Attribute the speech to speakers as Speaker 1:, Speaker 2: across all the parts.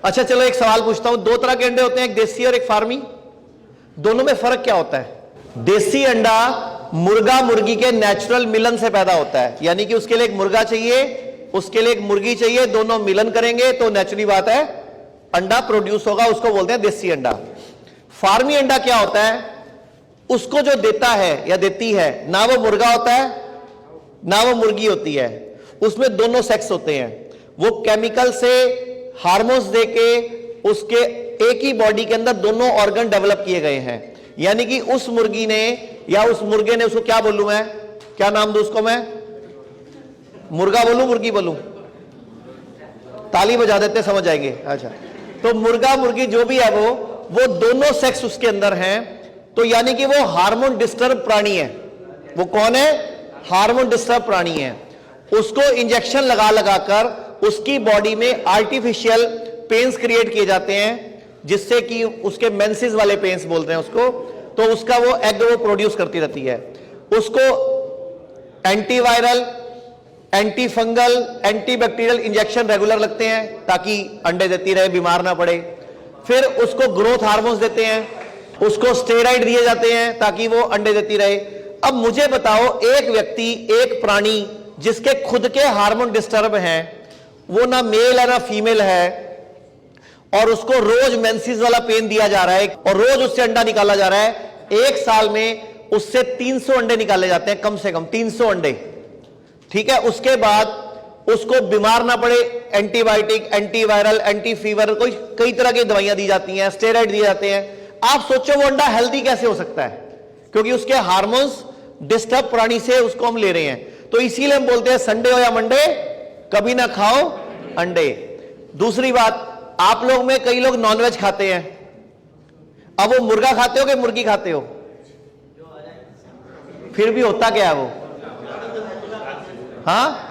Speaker 1: अच्छा चलो एक सवाल पूछता हूं, दो तरह के अंडे होते हैं, एक देसी और एक फार्मी, दोनों में फर्क क्या होता है? देसी अंडा मुर्गा मुर्गी के नेचुरल मिलन से पैदा होता है, यानी कि उसके लिए एक मुर्गा चाहिए, उसके लिए एक मुर्गी चाहिए, दोनों मिलन करेंगे तो नेचुरली बात है अंडा प्रोड्यूस होगा, उसको बोलते हैं देसी अंडा। फार्मी अंडा क्या होता है? उसको जो देता है या देती है, ना वो मुर्गा होता है ना वो मुर्गी होती है, उसमें दोनों सेक्स होते हैं, वो केमिकल से हार्मोन्स देके उसके एक ही बॉडी के अंदर दोनों ऑर्गन डेवलप किए गए हैं, यानी कि उस मुर्गी ने या उस मुर्गे ने, उसको क्या बोलूं मैं, क्या नाम दूं उसको मैं? मुर्गा बोलूं मुर्गी बोलूं? ताली बजा देते समझ जाएंगे। अच्छा, तो मुर्गा मुर्गी जो भी है वो दोनों सेक्स उसके अंदर हैं, तो यानी कि वो हार्मोन डिस्टर्ब प्राणी है। वो कौन है? हार्मोन डिस्टर्ब प्राणी है। उसको इंजेक्शन लगा लगाकर उसकी बॉडी में आर्टिफिशियल पेन्स क्रिएट किए जाते हैं, जिससे कि उसके मेंसेस वाले पेन्स बोलते हैं उसको, तो उसका वो एग वो प्रोड्यूस करती रहती है। उसको antiviral, anti fungal, anti bacterial injection regular लगते हैं ताकि अंडे देती रहे, बीमार ना पड़े। फिर उसको ग्रोथ हार्मोन्स देते हैं, उसको स्टेरॉइड दिए जाते हैं ताकि वो अंडे देती रहे। अब मुझे बताओ, एक व्यक्ति, एक प्राणी जिसके खुद के हार्मोन डिस्टर्ब हैं, वो ना मेल है ना फीमेल है, और उसको रोज मेंसेस वाला पेन दिया जा रहा है और रोज उससे अंडा निकाला जा रहा है, एक साल में उससे 300 अंडे निकाले जाते हैं, कम से कम 300 अंडे, ठीक है। उसके बाद उसको बीमार ना पड़े, एंटीबायोटिक, एंटीवायरल, एंटी फीवर, कोई कई तरह की दवाइयां दी जाती हैं, स्टेरॉइड दिए जाते हैं। आप सोचो वो अंडा हेल्दी कैसे हो सकता है? क्योंकि उसके हार्मोन्स डिस्टर्ब प्राणी से उसको हम ले रहे हैं। तो इसीलिए हम बोलते हैं संडे हो या मंडे कभी ना खाओ अंडे। दूसरी बात, आप लोग में कई लोग नॉनवेज खाते हैं, अब वो मुर्गा खाते हो कि मुर्गी खाते हो? फिर भी होता क्या है वो? हाँ,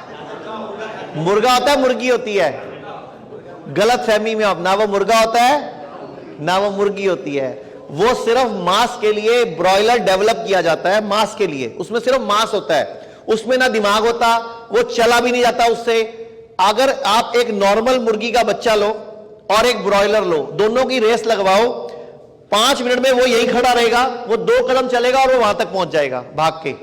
Speaker 1: मुर्गा होता है मुर्गी होती है? गलत फहमी में आप, ना वो मुर्गा होता है ना वो मुर्गी होती है। वो सिर्फ मांस के लिए ब्रॉयलर डेवलप किया जाता है, मांस के लिए, उसमें सिर्फ मांस होता है, उसमें ना दिमाग होता, वो चला भी नहीं जाता उससे। अगर आप एक नॉर्मल मुर्गी का बच्चा लो और एक ब्रॉयलर लो, दोनों की रेस लगवाओ, 5 मिनट में वो यही खड़ा रहेगा, वो 2 कदम चलेगा और वो वहां तक पहुंच जाएगा भाग के।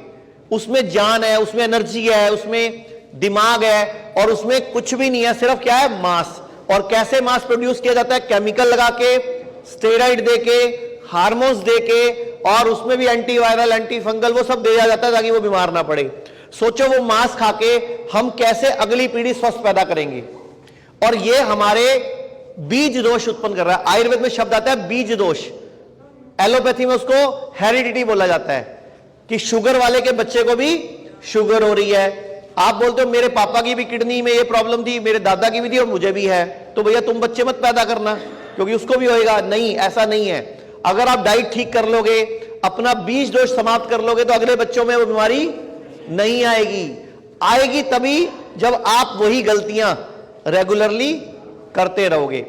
Speaker 1: उसमें जान है, उसमें एनर्जी है, उसमें दिमाग है, और उसमें कुछ भी नहीं है, सिर्फ क्या है? मांस। और कैसे मांस प्रोड्यूस किया जाता है? केमिकल लगा के, स्टेरॉइड देके, हार्मोन्स देके, और उसमें भी एंटीवायरल, एंटी फंगल, वो सब दिया जाता है ताकि वो बीमार ना पड़े। सोचो वो मांस खा के हम कैसे अगली पीढ़ी स्वस्थ पैदा करेंगे। और ये हमारे बीज दोष उत्पन्न कर रहा है। आयुर्वेद में शब्द आता है बीज दोष, एलोपैथी में उसको हेरिडिटी बोला जाता है, कि शुगर वाले के बच्चे को भी शुगर हो रही है। आप बोलते हो मेरे पापा की भी किडनी में ये प्रॉब्लम थी, मेरे दादा की भी थी और मुझे भी है, तो भैया तुम बच्चे मत पैदा करना क्योंकि उसको भी होएगा। नहीं, ऐसा नहीं है। अगर आप डाइट ठीक कर लोगे, अपना बीज दोष समाप्त कर लोगे, तो अगले बच्चों में वो बीमारी नहीं आएगी। आएगी तभी जब आप वही गलतियां रेगुलरली करते रहोगे।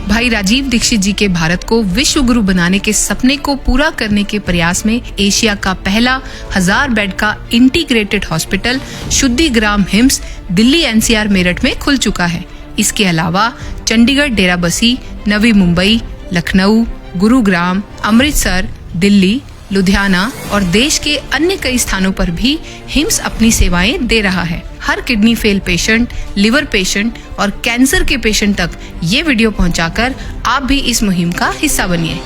Speaker 2: भाई राजीव दीक्षित जी के भारत को विश्व गुरु बनाने के सपने को पूरा करने के प्रयास में एशिया का पहला 1000 बेड का integrated hospital Shuddhigram HIIMS Delhi NCR Meerut में खुल चुका है। इसके अलावा चंडीगढ़, डेराबस्सी, नवी मुंबई, लखनऊ, गुरुग्राम, अमृतसर, दिल्ली, लुधियाना और देश के अन्य कई स्थानों पर भी हिम्स अपनी सेवाएं दे रहा है। हर kidney fail patient, liver patient और कैंसर के पेशेंट तक ये वीडियो पहुंचाकर आप भी इस मुहिम का हिस्सा बनिए।